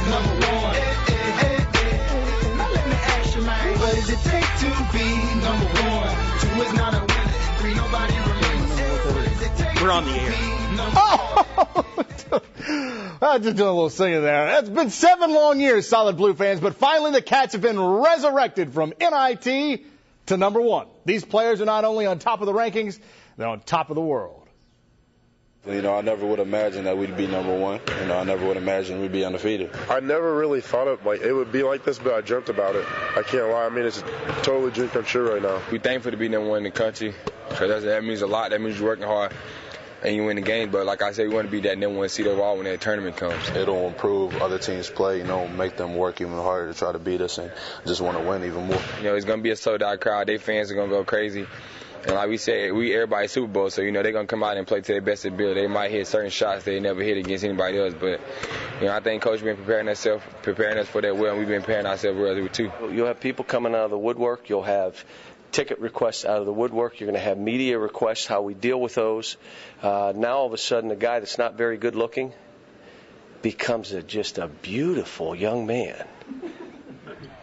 number one. Now let me ask you, man, what does it take to be number one? 2 is not a winner, 3 nobody remains. We're on the air. I just doing a little singing there. It's been 7 long years, Solid Blue fans, but finally the Cats have been resurrected from NIT to number 1. These players are not only on top of the rankings, they're on top of the world. I never would imagine that we'd be number 1. I never would imagine we'd be undefeated. I never really thought it would be like this, but I dreamt about it. I can't lie. I mean, it's a totally dream come true right now. We're thankful to be number 1 in the country, because that means a lot. That means you're working hard and you win the game. But like I said, we want to be that number 1 seed overall when that tournament comes. It'll improve other teams' play, make them work even harder to try to beat us and just want to win even more. It's going to be a sold-out crowd. Their fans are going to go crazy. And like we said, everybody's Super Bowl, so, they're going to come out and play to their best ability. They might hit certain shots they never hit against anybody else. But, I think Coach been preparing us for that well, and we've been preparing ourselves well, too. You'll have people coming out of the woodwork. You'll have ticket requests out of the woodwork. You're going to have media requests, how we deal with those. Now, all of a sudden, a guy that's not very good looking becomes just a beautiful young man.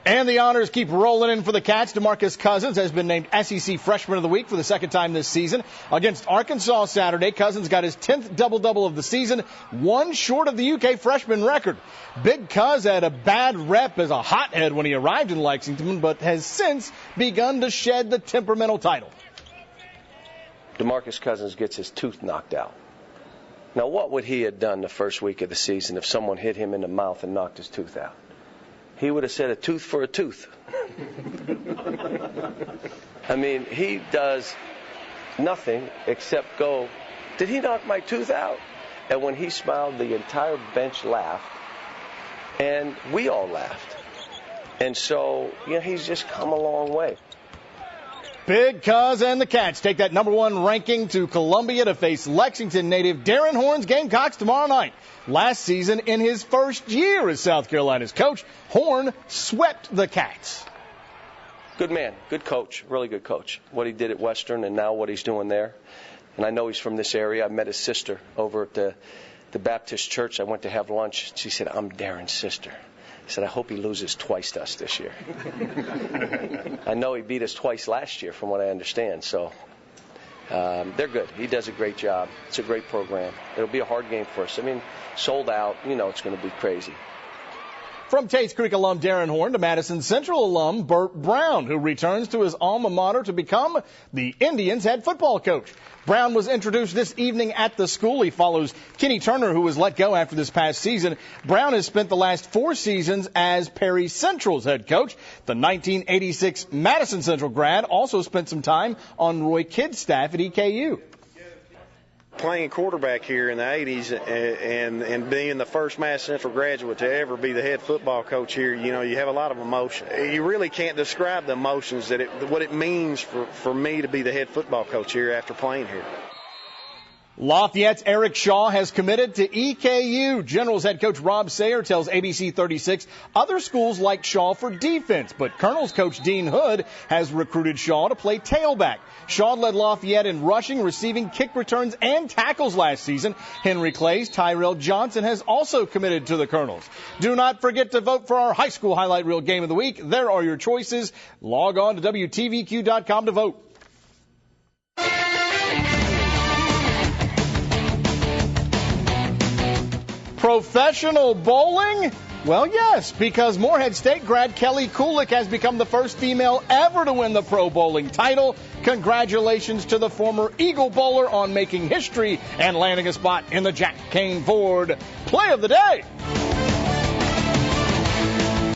And the honors keep rolling in for the Cats. DeMarcus Cousins has been named SEC Freshman of the Week for the 2nd time this season. Against Arkansas Saturday, Cousins got his 10th double-double of the season, 1 short of the UK freshman record. Big Cuz had a bad rep as a hothead when he arrived in Lexington, but has since begun to shed the temperamental title. DeMarcus Cousins gets his tooth knocked out. Now, what would he have done the first week of the season if someone hit him in the mouth and knocked his tooth out? He would have said a tooth for a tooth. I mean, he does nothing except go, did he knock my tooth out? And when he smiled, the entire bench laughed, and we all laughed. And so, he's just come a long way. Big Cuz and the Cats take that number 1 ranking to Columbia to face Lexington native Darren Horn's Gamecocks tomorrow night. Last season, in his first year as South Carolina's coach, Horn swept the Cats. Good man, good coach, really good coach. What he did at Western and now what he's doing there. And I know he's from this area. I met his sister over at the Baptist church. I went to have lunch. She said, I'm Darren's sister. I said, I hope he loses twice to us this year. I know he beat us twice last year, from what I understand. So they're good. He does a great job. It's a great program. It'll be a hard game for us. I mean, sold out. It's going to be crazy. From Tates Creek alum Darren Horn to Madison Central alum Burt Brown, who returns to his alma mater to become the Indians' head football coach. Brown was introduced this evening at the school. He follows Kenny Turner, who was let go after this past season. Brown has spent the last 4 seasons as Perry Central's head coach. The 1986 Madison Central grad also spent some time on Roy Kidd's staff at EKU. Playing quarterback here in the 80s and being the first Mass Central graduate to ever be the head football coach here, you have a lot of emotion. You really can't describe the emotions what it means for me to be the head football coach here after playing here. Lafayette's Eric Shaw has committed to EKU. Generals head coach Rob Sayer tells ABC 36 other schools like Shaw for defense, but Colonels coach Dean Hood has recruited Shaw to play tailback. Shaw led Lafayette in rushing, receiving, kick returns, and tackles last season. Henry Clay's Tyrell Johnson has also committed to the Colonels. Do not forget to vote for our high school highlight reel game of the week. There are your choices. Log on to WTVQ.com to vote. Professional bowling? Well, yes, because Morehead State grad Kelly Kulik has become the first female ever to win the pro bowling title. Congratulations to the former Eagle bowler on making history and landing a spot in the Jack Kane Ford Play of the Day.